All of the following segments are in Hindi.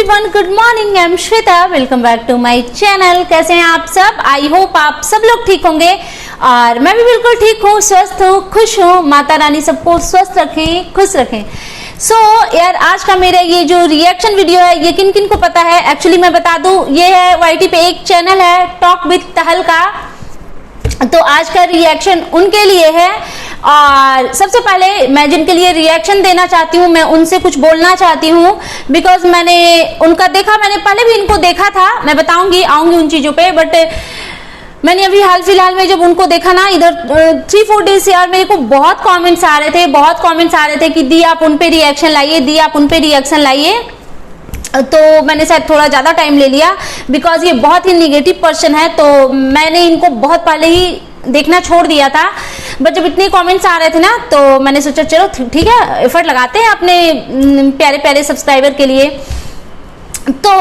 Everyone, good morning. I am Shweta, welcome back to my channel. कैसे हैं आप सब? आई होप आप सब लोग ठीक होंगे और मैं भी बिल्कुल ठीक हूँ, स्वस्थ हूँ, खुश हूँ। माता रानी सबको स्वस्थ रखें, खुश रखें। यार आज का मेरा ये जो रिएक्शन वीडियो है ये किन किन को पता है? एक्चुअली मैं बता दूं, ये है YT पे एक चैनल है टॉक विद टहल का, तो आज का रिएक्शन उनके लिए है। और सबसे पहले मैं जिनके लिए रिएक्शन देना चाहती हूँ, मैं उनसे कुछ बोलना चाहती हूँ, बिकॉज मैंने उनका देखा, मैंने पहले भी इनको देखा था, मैं बताऊंगी, आऊंगी उन चीजों पे। बट मैंने अभी हाल फिलहाल में जब उनको देखा ना, इधर 3-4 डेज से यार मेरे को बहुत कमेंट्स आ रहे थे कि दी आप उन पे रिएक्शन लाइए, दी आप उन पे रिएक्शन लाइए। तो मैंने शायद थोड़ा ज्यादा टाइम ले लिया, बिकॉज ये बहुत ही निगेटिव पर्सन है, तो मैंने इनको बहुत पहले ही देखना छोड़ दिया था। बट जब इतने कमेंट्स आ रहे थे ना, तो मैंने सोचा चलो ठीक है, एफर्ट लगाते हैं अपने प्यारे प्यारे सब्सक्राइबर के लिए। तो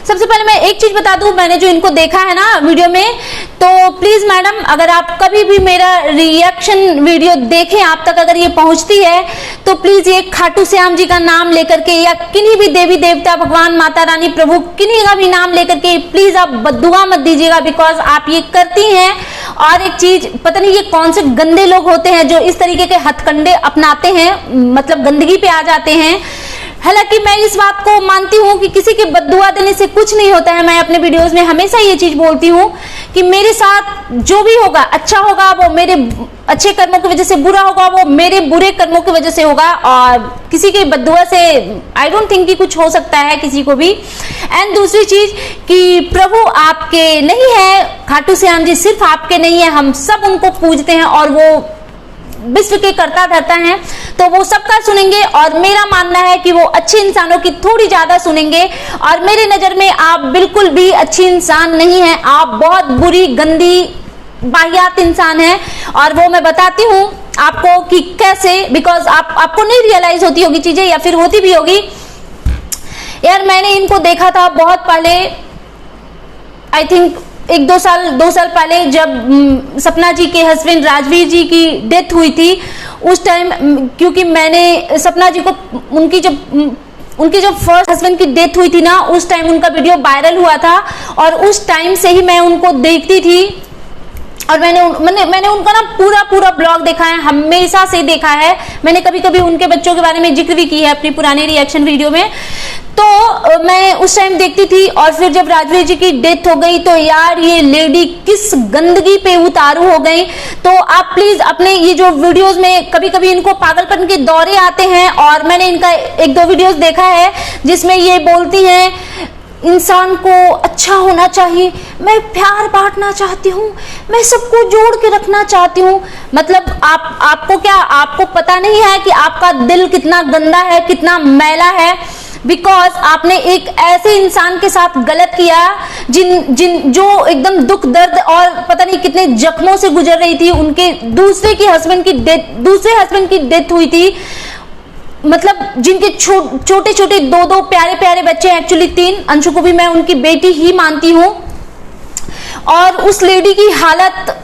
सबसे पहले मैं एक चीज बता दूं, मैंने जो इनको देखा है ना वीडियो में, तो प्लीज मैडम, अगर आप कभी भी मेरा रिएक्शन वीडियो देखें, आप तक अगर ये पहुंचती है, तो प्लीज ये खाटू श्याम जी का नाम लेकर के या किन्हीं भी देवी देवता, भगवान, माता रानी, प्रभु, किन्हीं का भी नाम लेकर के प्लीज आप बद्दुआ मत दीजिएगा, बिकॉज आप ये करती हैं। और एक चीज, पता नहीं ये कौन से गंदे लोग होते हैं जो इस तरीके के हथकंडे अपनाते हैं, मतलब गंदगी पे आ जाते हैं। हालांकि मैं इस बात को मानती हूँ कि किसी के बद्दुआ देने से कुछ नहीं होता है। मैं अपने वीडियोस में हमेशा ये चीज बोलती हूँ कि मेरे साथ जो भी होगा, अच्छा होगा वो मेरे अच्छे कर्मों की वजह से, बुरा होगा वो मेरे बुरे कर्मों की वजह से होगा, और किसी के बद्दुआ से आई डोंट थिंक कि कुछ हो सकता है किसी को भी। एंड दूसरी चीज कि प्रभु आपके नहीं है, खाटू श्याम जी सिर्फ आपके नहीं है, हम सब उनको पूजते हैं और वो विश्व के कर्ता धर्ता हैं, तो वो सबका सुनेंगे। और मेरा मानना है कि वो अच्छे इंसानों की थोड़ी ज्यादा सुनेंगे, और मेरे नजर में आप बिल्कुल भी अच्छी इंसान नहीं है, आप बहुत बुरी, गंदी, वाहियात इंसान है। और वो मैं बताती हूँ आपको कि कैसे, बिकॉज आपको नहीं रियलाइज होती होगी चीजें, या फिर होती भी होगी। यार मैंने इनको देखा था बहुत पहले, आई थिंक 2 साल पहले, जब सपना जी के हस्बैंड राजवीर जी की डेथ हुई थी। उस टाइम क्योंकि मैंने सपना जी को, उनकी जब फर्स्ट हस्बैंड की डेथ हुई थी ना, उस टाइम उनका वीडियो वायरल हुआ था, और उस टाइम से ही मैं उनको देखती थी। और मैंने उनका ना पूरा ब्लॉग देखा है, हमेशा से देखा है। मैंने कभी कभी उनके बच्चों के बारे में जिक्र भी की है अपनी पुरानी रिएक्शन वीडियो में। तो मैं उस टाइम देखती थी, और फिर जब राजवीर जी की डेथ हो गई, तो यार ये लेडी किस गंदगी पे उतारू हो गई। तो आप प्लीज अपने ये जो वीडियोस में कभी कभी इनको पागलपन के दौरे आते हैं, और मैंने इनका 1-2 वीडियोस देखा है जिसमें ये बोलती हैं इंसान को अच्छा होना चाहिए, मैं प्यार बांटना चाहती हूँ, मैं सबको जोड़ के रखना चाहती हूँ। मतलब आपको पता नहीं है कि आपका दिल कितना गंदा है, कितना मैला है, बिकॉज आपने एक ऐसे इंसान के साथ गलत किया जो एकदम दुख दर्द और पता नहीं कितने जख्मों से गुजर रही थी। उनके दूसरे हस्बैंड की डेथ हुई थी, मतलब जिनके छोटे छोटे 2 प्यारे प्यारे बच्चे, एक्चुअली 3, अंशु को भी मैं उनकी बेटी ही मानती हूँ। और उस लेडी की हालत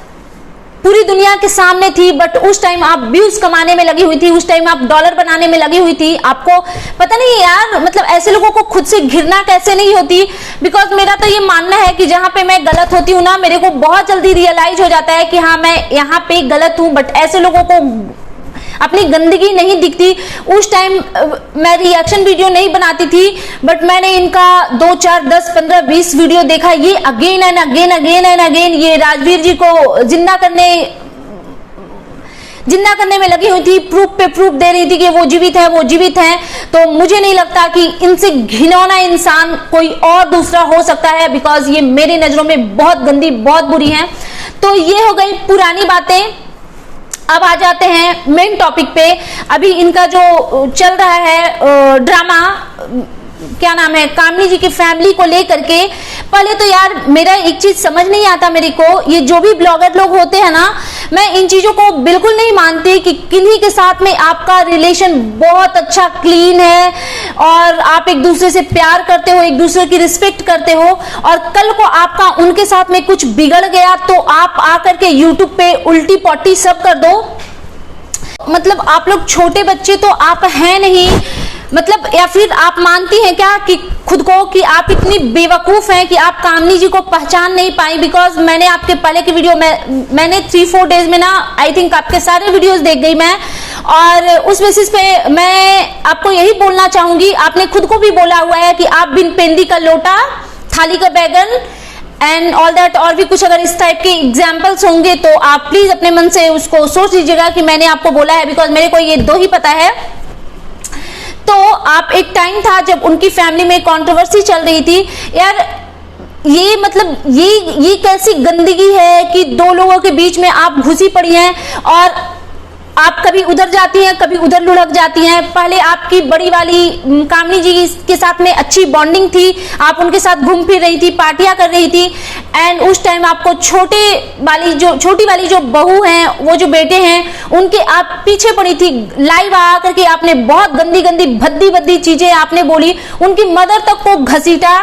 पूरी दुनिया के सामने थी, बट उस टाइम आप व्यूज कमाने में लगी हुई थी, उस टाइम आप डॉलर बनाने में लगी हुई थी। आपको पता नहीं यार, मतलब ऐसे लोगों को खुद से घृणा कैसे नहीं होती। बिकॉज मेरा तो ये मानना है कि जहां पे मैं गलत होती हूँ ना, मेरे को बहुत जल्दी रियलाइज हो जाता है कि हाँ मैं यहाँ पे गलत हूँ। बट ऐसे लोगों को अपनी गंदगी नहीं दिखती। उस टाइम मैं रिएक्शन वीडियो नहीं बनाती थी, बट मैंने इनका 2, 4, 10, 15, 20 वीडियो देखा। ये अगेन एंड अगेन ये राजवीर जी को जिंदा करने में लगी हुई थी, प्रूफ पे प्रूफ दे रही थी कि वो जीवित हैं। तो मुझे नहीं लगता कि इनसे घिनौना इंसान कोई और दूसरा हो सकता है, बिकॉज ये मेरी नजरों में बहुत गंदी, बहुत बुरी हैं। तो ये हो गई पुरानी बातें। अब आ जाते हैं मेन टॉपिक पे। अभी इनका जो चल रहा है ड्रामा, क्या नाम है, कामनी जी की फैमिली को लेकर के। पहले तो यार मेरा एक चीज समझ नहीं आता मेरे को, ये जो भी ब्लॉगर लोग होते हैं ना, मैं इन चीजों को बिल्कुल नहीं मानती कि किन्हीं के साथ में आपका रिलेशन बहुत अच्छा क्लीन है और आप एक दूसरे से प्यार करते हो, एक दूसरे की रिस्पेक्ट करते हो, और कल को आपका उनके साथ में कुछ बिगड़ गया तो आप आकर के यूट्यूब पे उल्टी पॉटी सब कर दो। मतलब आप लोग छोटे बच्चे तो आप हैं नहीं, मतलब या फिर आप मानती हैं क्या कि खुद को कि आप इतनी बेवकूफ हैं कि आप कामनी जी को पहचान नहीं पाई? बिकॉज मैंने आपके पहले के वीडियो में मैंने 3-4 डेज में ना आई थिंक आपके सारे वीडियोस देख गई मैं, और उस बेसिस पे मैं आपको यही बोलना चाहूंगी, आपने खुद को भी बोला हुआ है कि आप बिन पेंदी का लोटा, थाली का बैगन एंड ऑल दैट, और भी कुछ अगर इस टाइप के एग्जाम्पल्स होंगे तो आप प्लीज अपने मन से उसको सोच लीजिएगा कि मैंने आपको बोला है, बिकॉज मेरे को ये 2 ही पता है। तो आप एक टाइम था जब उनकी फैमिली में कंट्रोवर्सी चल रही थी यार, ये मतलब ये कैसी गंदगी है कि 2 लोगों के बीच में आप घुसी पड़ी हैं और आप कभी उधर जाती हैं कभी उधर लुढ़क जाती हैं। पहले आपकी बड़ी वाली कामनी जी के साथ में अच्छी बॉन्डिंग थी, आप उनके साथ घूम फिर रही थी, पार्टियां कर रही थी, एंड उस टाइम आपको छोटी वाली जो बहू हैं, वो जो बेटे हैं, उनके आप पीछे पड़ी थी। लाइव आकर के आपने बहुत गंदी गंदी भद्दी चीजें आपने बोली, उनकी मदर तक को घसीटा,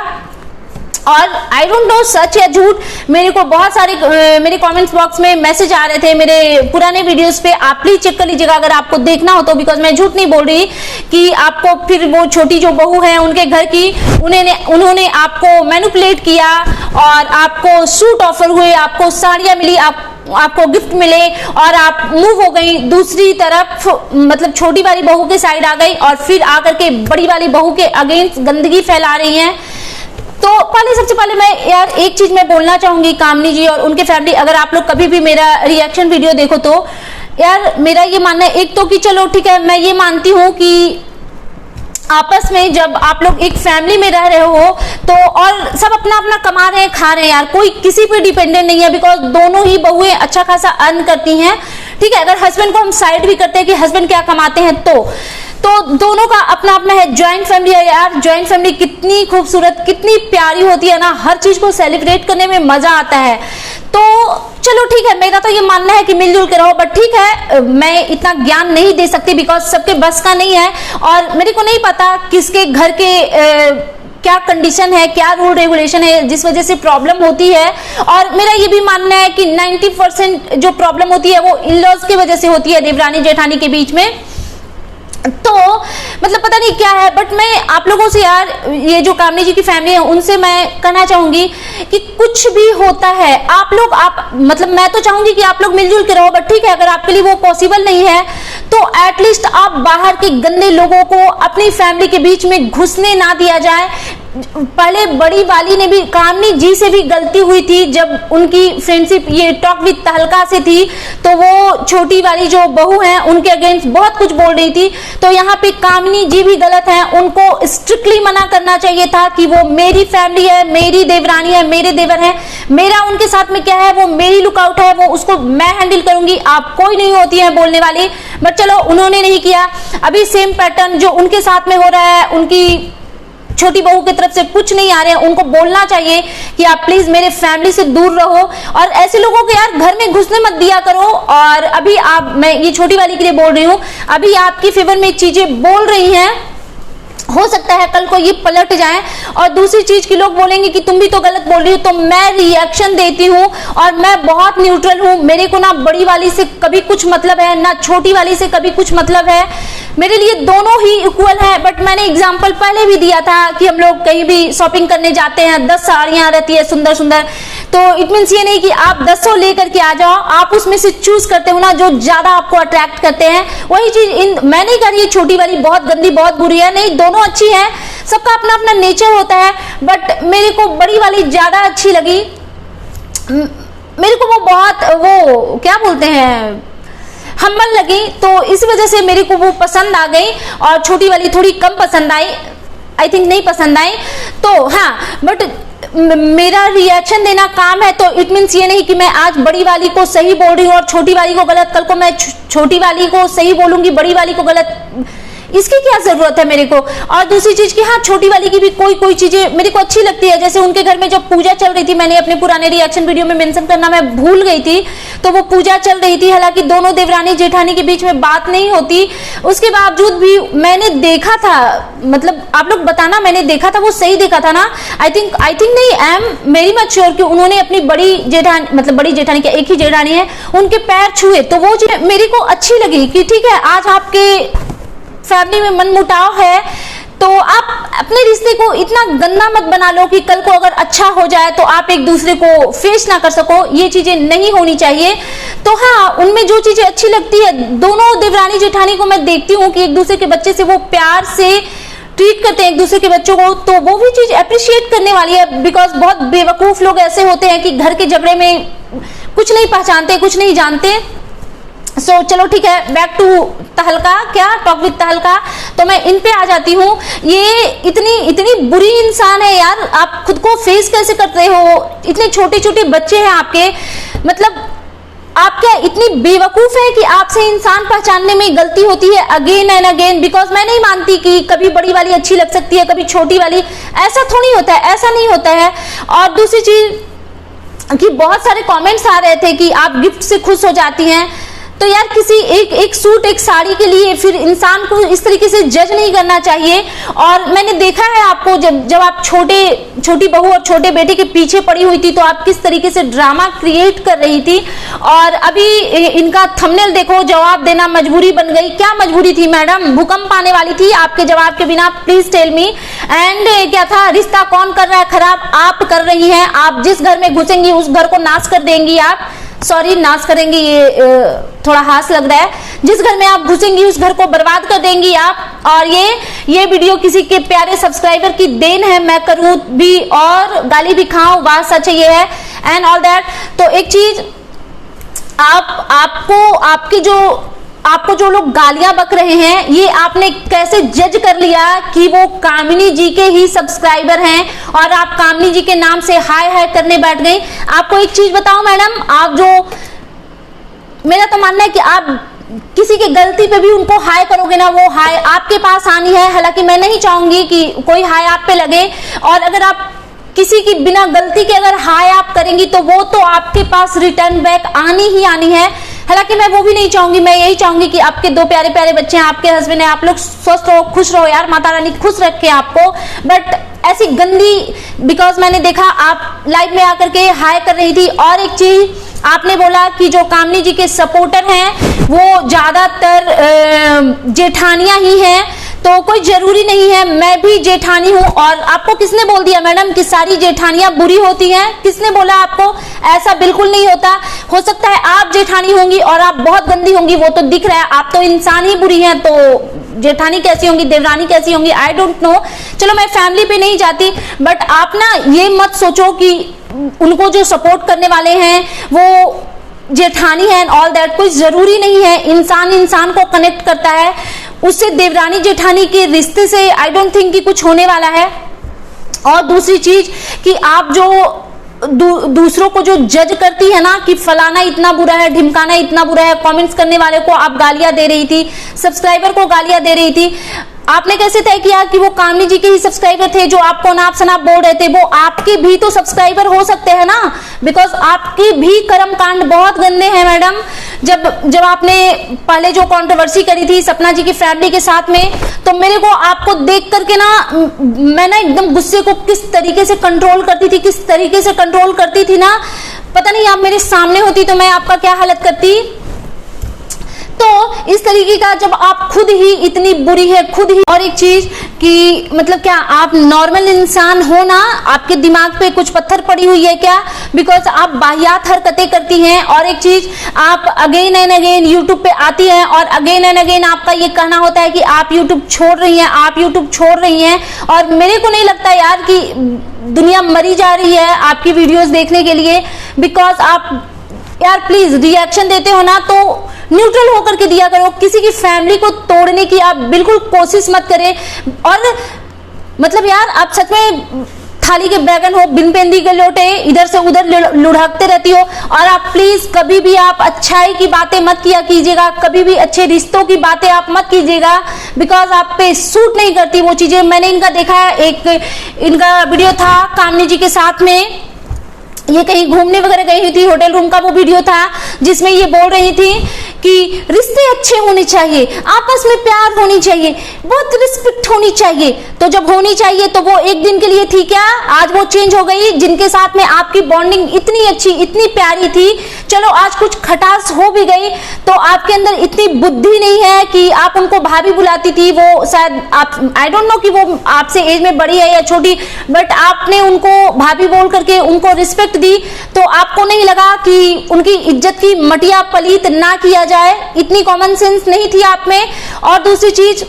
और आई डोंट नो सच या झूठ, मेरे को बहुत सारे मेरे कमेंट्स बॉक्स में मैसेज आ रहे थे मेरे पुराने वीडियोस पे, आप प्लीज चेक कर लीजिएगा अगर आपको देखना हो तो, बिकॉज मैं झूठ नहीं बोल रही कि आपको फिर वो छोटी जो बहू है उनके घर की उन्होंने आपको मैनिपुलेट किया और आपको सूट ऑफर हुए, आपको साड़ियां मिली, आपको गिफ्ट मिले और आप मूव हो गई दूसरी तरफ, मतलब छोटी वाली बहू के साइड आ गई और फिर आकर के बड़ी वाली बहू के अगेंस्ट गंदगी फैला रही हैं। तो सबसे पहले मैं यार एक चीज मैं बोलना चाहूंगी कामनी जी और उनके फैमिली, अगर आप लोग कभी भी मेरा रिएक्शन वीडियो देखो तो यार मेरा ये मानना है, एक तो कि चलो ठीक है, मैं ये मानती हूँ कि आपस में जब आप लोग एक फैमिली में रह रहे हो तो, और सब अपना अपना कमा रहे हैं, खा रहे हैं यार, कोई किसी पे डिपेंडेंट नहीं है, बिकॉज दोनों ही बहुएं अच्छा खासा अर्न करती हैं, ठीक है। अगर हस्बैंड को हम साइड भी करते हैं कि हस्बैंड क्या कमाते हैं तो दोनों का अपना अपना है। ज्वाइंट फैमिली है यार, ज्वाइंट फैमिली कितनी खूबसूरत कितनी प्यारी होती है ना, हर चीज को सेलिब्रेट करने में मजा आता है। तो चलो ठीक है, मेरा तो ये मानना है कि मिलजुल के रहो, बट ठीक है मैं इतना ज्ञान नहीं दे सकती बिकॉज सबके बस का नहीं है, और मेरे को नहीं पता किसके घर के क्या कंडीशन है, क्या रूल रेगुलेशन है जिस वजह से प्रॉब्लम होती है। और मेरा ये भी मानना है कि 90% जो प्रॉब्लम होती है वो इन लॉज की वजह से होती है, देवरानी जेठानी के बीच में। तो मतलब पता नहीं क्या है, बट मैं आप लोगों से यार, ये जो कामनी जी की फैमिली है उनसे मैं कहना चाहूंगी कि कुछ भी होता है आप मतलब मैं तो चाहूंगी कि आप लोग मिलजुल के रहो, बट ठीक है अगर आपके लिए वो पॉसिबल नहीं है तो एटलीस्ट आप बाहर के गंदे लोगों को अपनी फैमिली के बीच में घुसने ना दिया जाए। पहले बड़ी वाली ने भी, कामनी जी से भी गलती हुई थी जब उनकी फ्रेंडशिप ये टॉक विद तहलका से थी, तो वो छोटी वाली जो बहू है उनके अगेंस्ट बहुत कुछ बोल रही थी। तो यहाँ पे कामनी जी भी गलत है, उनको स्ट्रिक्टली मना करना चाहिए था कि वो मेरी फैमिली है, मेरी देवरानी है, मेरे देवर है, मेरा उनके साथ में क्या है वो मेरी लुकआउट है, वो उसको मैं हैंडल करूंगी, आप कोई नहीं होती है बोलने वाली। बट चलो उन्होंने नहीं किया। अभी सेम पैटर्न जो उनके साथ में हो रहा है, उनकी छोटी बहू की तरफ से कुछ नहीं आ रहे हैं, उनको बोलना चाहिए कि आप प्लीज मेरे फैमिली से दूर रहो और ऐसे लोगों को यार घर में घुसने मत दिया करो। और अभी मैं ये छोटी वाली के लिए बोल रही हूँ, अभी आपकी फेवर में चीजें बोल रही हैं, हो सकता है कल को ये पलट जाए और दूसरी चीज की लोग बोलेंगे कि तुम भी तो गलत बोल रही हो। तो मैं रिएक्शन देती हूँ और मैं बहुत न्यूट्रल हूँ, मेरे को ना बड़ी वाली से कभी कुछ मतलब है ना छोटी वाली से कभी कुछ मतलब है, मेरे लिए दोनों ही इक्वल है। बट मैंने एग्जांपल पहले भी दिया था कि हम लोग कहीं भी शॉपिंग करने जाते हैं, 10 साड़ियां रहती है सुंदर सुंदर, तो इट मीन्स ये नहीं कि आप 10 लेकर के आ जाओ, आप उसमें से चूज करते हो ना जो ज्यादा आपको अट्रैक्ट करते हैं। वही चीज मैं नहीं कर रही छोटी वाली बहुत गंदी बहुत बुरी है, नहीं, दोनों अच्छी है, सबका अपना अपना नेचर होता है। बट मेरे को बड़ी वाली ज्यादा अच्छी लगी, मेरे को वो बहुत वो क्या बोलते हैं हम्बल लगी, तो इस वजह से मेरे को वो पसंद आ गई और छोटी वाली थोड़ी कम पसंद आई, आई थिंक नहीं पसंद आई। तो हाँ, बट मेरा रिएक्शन देना काम है, तो इट मीन्स ये नहीं कि मैं आज बड़ी वाली को सही बोल रही हूँ और छोटी वाली को गलत, कल को मैं छोटी वाली को सही बोलूंगी बड़ी वाली को गलत, इसकी क्या जरूरत है मेरे को। और दूसरी चीज की हाँ, छोटी वाली की भी कोई चीजें मेरे को अच्छी लगती है, जैसे उनके घर में जब पूजा चल रही थी, मैंने अपने पुराने रिएक्शन वीडियो में मेंशन करना मैं भूल गई थी, तो वो पूजा चल रही थी, हालांकि दोनों देवरानी जेठानी के बीच में बात नहीं होती, उसके बावजूद भी मैंने देखा था, मतलब आप लोग बताना मैंने देखा था वो सही देखा था ना, आई थिंक नहीं, I am very much sure कि उन्होंने अपनी बड़ी जेठानी, मतलब बड़ी जेठानी क्या एक ही जेठानी है, उनके पैर छुए, तो वो चीज मेरे को अच्छी लगी कि ठीक है आज आपके फैमिली में मनमुटाव है तो आप अपने रिश्ते को इतना गंदा मत बना लो कि कल को अगर अच्छा हो जाए तो आप एक दूसरे को फेस ना कर सको। ये चीजें नहीं होनी चाहिए। तो हाँ, उनमें जो चीजें अच्छी लगती है, दोनों देवरानी जेठानी को मैं देखती हूँ कि एक दूसरे के बच्चे से वो प्यार से ट्रीट करते हैं एक दूसरे के बच्चों को, तो वो भी चीज अप्रिशिएट करने वाली है। बिकॉज बहुत बेवकूफ लोग ऐसे होते हैं कि घर के झगड़े में कुछ नहीं पहचानते, कुछ नहीं जानते। सो चलो ठीक है, बैक टू तहलका, क्या टॉक विद तहलका। तो मैं इन पे आ जाती हूँ। ये इतनी बुरी इंसान है यार, आप खुद को फेस कैसे करते हो? इतने छोटे छोटे बच्चे हैं आपके, मतलब आप क्या इतनी बेवकूफ है कि आपसे इंसान पहचानने में गलती होती है अगेन एंड अगेन? बिकॉज मैं नहीं मानती कि कभी बड़ी वाली अच्छी लग सकती है, कभी छोटी वाली, ऐसा थोड़ी होता है, ऐसा नहीं होता है। और दूसरी चीज कि बहुत सारे कमेंट्स आ रहे थे कि आप गिफ्ट से खुश हो जाती हैं, तो यार किसी एक सूट एक साड़ी के लिए फिर इंसान को इस तरीके से जज नहीं करना चाहिए। और मैंने देखा है आपको, जब आप छोटी बहू और छोटे बेटे के पीछे पड़ी हुई थी तो आप किस तरीके से ड्रामा क्रिएट कर रही थी। और अभी इनका थंबनेल देखो, जवाब देना मजबूरी बन गई। क्या मजबूरी थी मैडम? भूकंप आने वाली थी आपके जवाब के बिना, प्लीज टेल मी। एंड क्या था, रिश्ता कौन कर रहा है खराब? आप कर रही हैं। आप जिस घर में घुसेंगी उस घर को नाश कर देंगी आप। सॉरी, नाश करेंगी ये थोड़ा हास लग रहा है। जिस घर में आप घुसेंगी उस घर को बर्बाद कर देंगी आप। और ये वीडियो किसी के प्यारे सब्सक्राइबर की देन है, मैं करूं भी और गाली भी खाऊं, बात सच ये है एंड ऑल दैट। तो एक चीज, आपको जो लोग गालियां बक रहे हैं, ये आपने कैसे जज कर लिया कि वो कामिनी जी के ही सब्सक्राइबर हैं और आप कामिनी जी के नाम से हाय हाय करने बैठ गई? आपको एक चीज बताऊं मैडम, मेरा तो मानना है कि आप किसी की गलती पे भी उनको हाय करोगे ना, वो हाय आपके पास आनी है। हालांकि मैं नहीं चाहूंगी कि कोई हाय आप पे लगे, और अगर आप किसी की बिना गलती के अगर हाय आप करेंगी तो वो तो आपके पास रिटर्न बैक आनी ही आनी है। हालांकि मैं वो भी नहीं चाहूंगी, मैं यही चाहूंगी कि आपके दो प्यारे प्यारे बच्चे हैं, आपके हस्बैंड है, आप लोग स्वस्थ रहो, खुश रहो यार, माता रानी खुश रखे आपको। बट ऐसी गंदी, बिकॉज मैंने देखा आप लाइव में आकर के हाय कर रही थी। और एक चीज आपने बोला कि जो कामिनी जी के सपोर्टर हैं वो ज्यादातर जेठानियां ही हैं, तो कोई जरूरी नहीं है, मैं भी जेठानी हूं। और आपको किसने बोल दिया मैडम कि सारी जेठानियां बुरी होती हैं? किसने बोला आपको? ऐसा बिल्कुल नहीं होता। हो सकता है आप जेठानी होंगी और आप बहुत गंदी होंगी, वो तो दिख रहा है, आप तो इंसान ही बुरी हैं, तो जेठानी कैसी होंगी, देवरानी कैसी होंगी, आई डोंट नो। चलो मैं फैमिली पे नहीं जाती, बट आप ना ये मत सोचो कि उनको जो सपोर्ट करने वाले हैं वो जेठानी है एंड ऑल दैट। कोई जरूरी नहीं है, इंसान को कनेक्ट करता है, उससे देवरानी जेठानी के रिश्ते से आई डोंट थिंक कि कुछ होने वाला है। और दूसरी चीज कि आप जो दूसरों को जो जज करती है ना कि फलाना इतना बुरा है, ढिमकाना इतना बुरा है, कमेंट्स करने वाले को आप गालियां दे रही थी, सब्सक्राइबर को गालियां दे रही थी। आपने कैसे तय किया कि वो कामिनी जी के ही सब्सक्राइबर थे जो आपको नाप शनाप बोल रहे थे? वो आपके भी तो सब्सक्राइबर हो सकते हैं ना, बिकॉज आपके भी कर्म कांड बहुत गंदे हैं मैडम। जब आपने पहले जो कंट्रोवर्सी करी थी सपना जी की फैमिली के साथ में, तो मेरे को आपको देख करके ना, मैं ना एकदम गुस्से को किस तरीके से कंट्रोल करती थी ना, पता नहीं आप मेरे सामने होती तो मैं आपका क्या हालत करती। तो इस तरीके का जब आप खुद ही इतनी बुरी है, खुद ही। और एक चीज कि मतलब क्या आप नॉर्मल इंसान हो ना? आपके दिमाग पे कुछ पत्थर पड़ी हुई है क्या? बिकॉज आप बाहियात हरकतें करती हैं। और एक चीज, आप अगेन एंड अगेन यूट्यूब पे आती हैं और अगेन एंड अगेन आपका ये कहना होता है कि आप यूट्यूब छोड़ रही हैं, और मेरे को नहीं लगता यार कि दुनिया मरी जा रही है आपकी वीडियोस देखने के लिए। बिकॉज आप यार प्लीज रिएक्शन देते हो ना तो न्यूट्रल होकर के दिया करो, किसी की फैमिली को तोड़ने की आप बिल्कुल कोशिश मत करें। और मतलब यार आप सच में थाली के बैगन हो, बिन पेंदी के लोटे, इधर से उधर लुढ़कते रहती हो। और आप प्लीज कभी भी आप अच्छाई की बातें मत किया कीजिएगा, कभी भी अच्छे रिश्तों की बातें आप मत कीजिएगा, बिकॉज आप पे सूट नहीं करती वो चीजें। मैंने इनका देखा है, एक इनका वीडियो था कामिनी जी के साथ में, ये कहीं घूमने वगैरह गई हुई थी, होटल रूम का वो वीडियो था जिसमें ये बोल रही थी कि रिश्ते अच्छे होने चाहिए, आपस में प्यार होनी चाहिए, बहुत रिस्पेक्ट होनी चाहिए। तो जब होनी चाहिए तो वो एक दिन के लिए थी क्या? आज वो चेंज हो गई। जिनके साथ में आपकी बॉन्डिंग इतनी अच्छी, इतनी प्यारी थी, चलो आज कुछ खटास हो भी गई तो आपके अंदर इतनी बुद्धि नहीं है कि आप उनको भाभी बुलाती थी। वो शायद आप, आई डोंट नो कि वो आपसे एज में बड़ी है या छोटी, बट आपने उनको भाभी बोल करके उनको रिस्पेक्ट दी, तो आपको नहीं लगा कि उनकी इज्जत की मटिया पलीत ना किया जाए? इतनी कॉमन सेंस नहीं थी आप में। और दूसरी चीज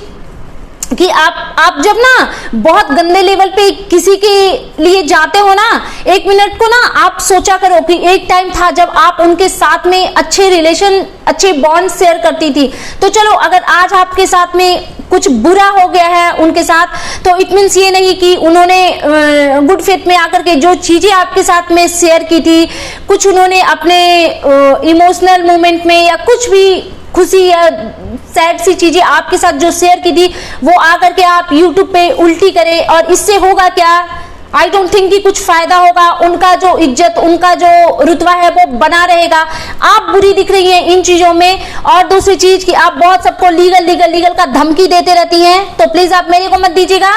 कि आप जब ना बहुत गंदे लेवल पे किसी के लिए जाते हो ना, एक मिनट को ना आप सोचा करो कि एक टाइम था जब आप उनके साथ में अच्छे रिलेशन, अच्छे बॉन्ड शेयर करती थी। तो चलो अगर आज आपके साथ में कुछ बुरा हो गया है उनके साथ, तो इट मीन्स ये नहीं कि उन्होंने गुड फेथ में आकर के जो चीजें आपके साथ में शेयर की थी, कुछ उन्होंने अपने इमोशनल मोमेंट में या कुछ भी खुशी या सैड सी चीजें आपके साथ जो शेयर की थी, वो आकर के आप यूट्यूब पे उल्टी करें, और इससे होगा क्या? आई डोंट थिंक कि कुछ फायदा होगा। उनका जो इज्जत, उनका जो रुतबा है वो बना रहेगा। आप बुरी दिख रही हैं इन चीजों में। और दूसरी चीज कि आप बहुत सबको लीगल का धमकी देते रहती हैं, तो प्लीज आप मेरे को मत दीजिएगा।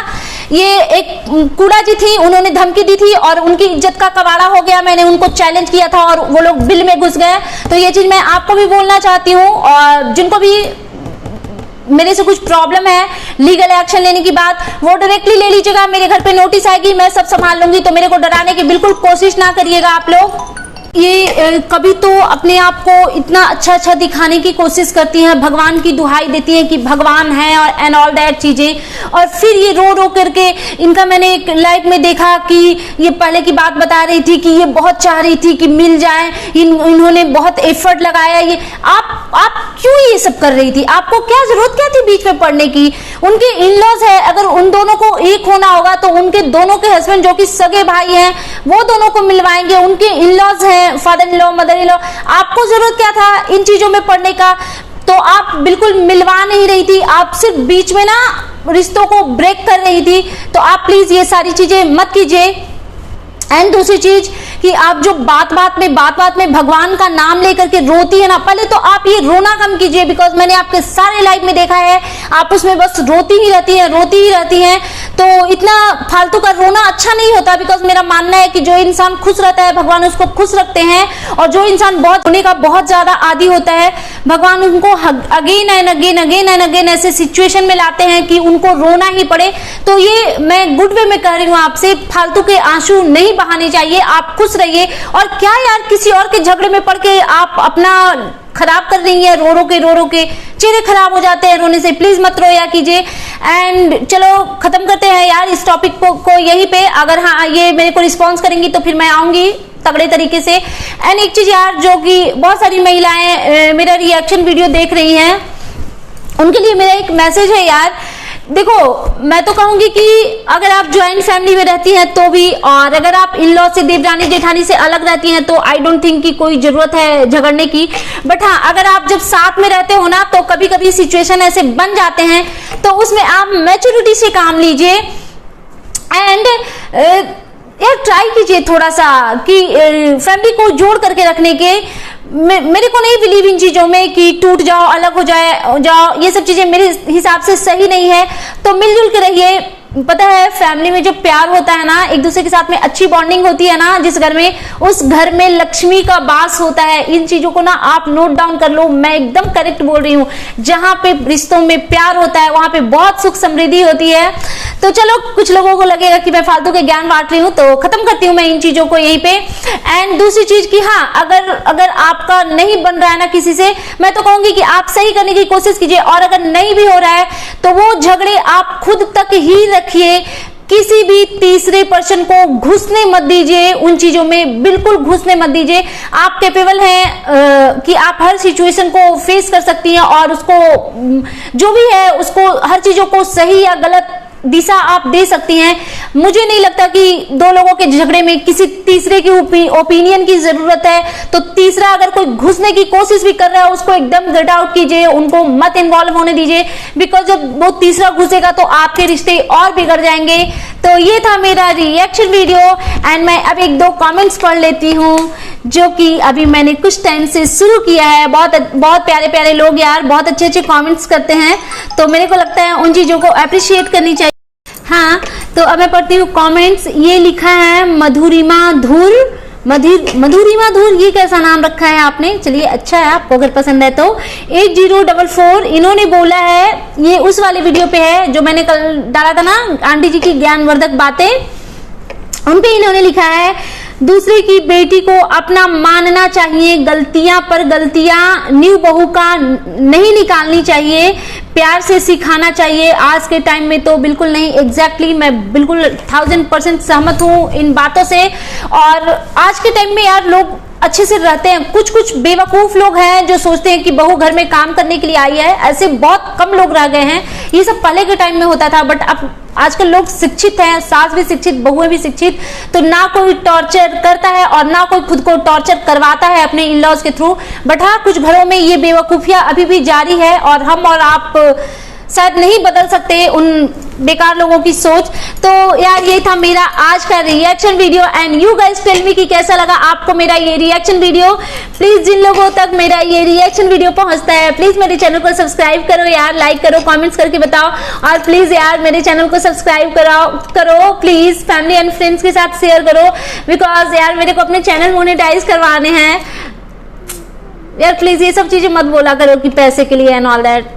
ये एक कूड़ा जी थी, उन्होंने धमकी दी थी और उनकी इज्जत का कबाड़ा हो गया। मैंने उनको चैलेंज किया था और वो लोग बिल में घुस गए। तो ये चीज मैं आपको भी बोलना चाहती हूँ, और जिनको भी मेरे से कुछ प्रॉब्लम है लीगल एक्शन लेने की बात, वो डायरेक्टली ले लीजिएगा। मेरे घर पे नोटिस आएगी, मैं सब संभाल लूंगी। तो मेरे को डराने की बिल्कुल कोशिश ना करिएगा आप लोग। ये कभी तो अपने आप को इतना अच्छा दिखाने की कोशिश करती हैं, भगवान की दुहाई देती हैं कि भगवान है और एंड ऑल दैट चीजें, और फिर ये रो करके इनका मैंने एक लाइव में देखा कि ये पहले की बात बता रही थी कि ये बहुत चाह रही थी कि मिल जाए, इन्होंने बहुत एफर्ट लगाया। ये आप क्यों ये सब कर रही थी? आपको क्या जरूरत क्या थी बीच में पड़ने की? उनके इन-लॉज है, अगर उन दोनों को एक होना होगा तो उनके दोनों के हस्बैंड जो कि सगे भाई हैं वो दोनों को मिलवाएंगे। उनके इन-लॉज हैं, father in law, mother in law, आपको जरूरत क्या था इन चीजों में पड़ने का? तो आप बिल्कुल मिलवा नहीं रही थी, आप सिर्फ बीच में ना रिश्तों को ब्रेक कर रही थी। तो आप प्लीज ये सारी चीजें मत कीजिए। एंड दूसरी चीज कि आप जो बात बात में भगवान का नाम लेकर के रोती है ना, पहले तो आप ये रोना कम कीजिए, बिकॉज मैंने आपके सारे लाइव में देखा है आप उसमें बस रोती ही रहती हैं। तो इतना फालतू का रोना अच्छा नहीं होता, बिकॉज मेरा मानना है कि जो इंसान खुश रहता है भगवान उसको खुश रखते हैं, और जो इंसान बहुत रोने का बहुत ज्यादा आदी होता है भगवान उनको अगेन एंड अगेन ऐसे सिचुएशन में लाते हैं कि उनको रोना ही पड़े। तो ये मैं गुड वे में कह रही हूँ आपसे, फालतू के आंसू नहीं बहाने चाहिए, आप खुश रहिए। और क्या यार, किसी और के झगड़े में पड़ के आप अपना खराब कर रही है, रो के चेहरे खराब हो जाते हैं रोने से। प्लीज मत रोया कीजिए। एंड चलो खत्म करते हैं यार इस टॉपिक को यहीं पे। अगर हाँ ये मेरे को रिस्पॉन्स करेंगी तो फिर मैं आऊंगी तगड़े तरीके से। एंड एक चीज यार, जो कि बहुत सारी महिलाएं मेरा रिएक्शन वीडियो देख रही हैं, उनके लिए मेरा एक मैसेज है यार। देखो, मैं तो कहूंगी कि अगर आप ज्वाइंट फैमिली में रहती हैं तो भी, और अगर आप इन लॉ से, देवरानी जेठानी से अलग रहती हैं तो आई डोंट थिंक कि कोई जरूरत है झगड़ने की। बट हाँ, अगर आप जब साथ में रहते हो ना तो कभी कभी सिचुएशन ऐसे बन जाते हैं, तो उसमें आप मैच्योरिटी से काम लीजिए। एंड यार ट्राई कीजिए थोड़ा सा कि फैमिली को जोड़ करके रखने के। मेरे को नहीं बिलीव इन चीजों में कि टूट जाओ, अलग हो जाओ, ये सब चीजें मेरे हिसाब से सही नहीं है। तो मिलजुल के रहिए। पता है, फैमिली में जो प्यार होता है ना, एक दूसरे के साथ में अच्छी बॉन्डिंग होती है ना जिस घर में, उस घर में लक्ष्मी का वास होता है। इन चीजों को ना आप नोट डाउन कर लो, मैं एकदम करेक्ट बोल रही हूँ। जहां पे रिश्तों में प्यार होता है वहां पे बहुत सुख समृद्धि होती है। तो चलो, कुछ लोगों को लगेगा कि मैं फालतू के ज्ञान बांट रही हूँ, तो खत्म करती हूँ मैं इन चीजों को यहीं पे। एंड दूसरी चीज कि हाँ, अगर आपका नहीं बन रहा है ना किसी से, मैं तो कहूंगी कि आप सही करने की कोशिश कीजिए। और अगर नहीं भी हो रहा है तो वो झगड़े आप खुद तक ही रखिए, किसी भी तीसरे पर्सन को घुसने मत दीजिए, उन चीजों में बिल्कुल घुसने मत दीजिए। आप कैपेबल हैं कि आप हर सिचुएशन को फेस कर सकती हैं, और उसको जो भी है उसको, हर चीजों को सही या गलत दिशा आप दे सकती हैं। मुझे नहीं लगता कि दो लोगों के झगड़े में किसी तीसरे की ओपिनियन की जरूरत है। तो तीसरा अगर कोई घुसने की कोशिश भी कर रहा है, उसको एकदम गेट आउट कीजिए, उनको मत इन्वॉल्व होने दीजिए, बिकॉज जब वो तीसरा घुसेगा तो आपके रिश्ते और बिगड़ जाएंगे। तो ये था मेरा रिएक्शन वीडियो। एंड मैं अब एक दो कमेंट्स पढ़ लेती हूँ, जो कि अभी मैंने कुछ टाइम से शुरू किया है। बहुत प्यारे प्यारे लोग यार बहुत अच्छे अच्छे कमेंट्स करते हैं, तो मेरे को लगता है उन चीजों को अप्रिशिएट करनी चाहिए। हाँ, तो अब मैं पढ़ती हूँ कमेंट्स। ये लिखा है मधुरिमा धुर मधुरी माधुर, ये कैसा नाम रखा है आपने? चलिए अच्छा है, आपको अगर पसंद है तो। 8044 इन्होंने बोला है, ये उस वाले वीडियो पे है जो मैंने कल डाला था ना, आंटी जी की ज्ञानवर्धक बातें, उन पे इन्होंने लिखा है, दूसरे की बेटी को अपना मानना चाहिए, गलतियां पर गलतियां न्यू बहू का नहीं निकालनी चाहिए, प्यार से सिखाना चाहिए। आज के टाइम में तो बिल्कुल नहीं। एग्जैक्टली मैं बिल्कुल 1000% सहमत हूँ इन बातों से। और आज के टाइम में यार लोग अच्छे से रहते हैं, कुछ कुछ बेवकूफ लोग हैं जो सोचते हैं कि बहू घर में काम करने के लिए आई है, ऐसे बहुत कम लोग रह गए हैं। ये सब पहले के टाइम में होता था, बट अब आजकल लोग शिक्षित हैं, सास भी शिक्षित, बहुएं भी शिक्षित, तो ना कोई टॉर्चर करता है और ना कोई खुद को टॉर्चर करवाता है अपने इन लॉज के थ्रू। बट हाँ, कुछ घरों में ये बेवकूफियां अभी भी जारी है और हम और आप शायद नहीं बदल सकते उन बेकार लोगों की सोच। तो यार ये था मेरा आज का reaction video and you guys tell me कि कैसा लगा आपको मेरा ये रिएक्शन वीडियो। प्लीज जिन लोगों तक मेरा ये रिएक्शन वीडियो पहुंचता है, प्लीज मेरे चैनल को सब्सक्राइब करो यार, लाइक करो, कमेंट्स करके बताओ, और प्लीज यार मेरे चैनल को सब्सक्राइब करो प्लीज, फैमिली एंड फ्रेंड्स के साथ शेयर करो, बिकॉज यार मेरे को अपने चैनल मोनेटाइज करवाने हैं यार। प्लीज ये सब चीजें मत बोला करो कि पैसे के लिए एंड ऑल दैट।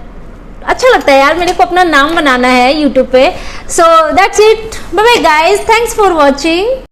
अच्छा लगता है यार मेरे को अपना नाम बनाना है यूट्यूब पे। So that's it, bye bye guys, thanks for watching.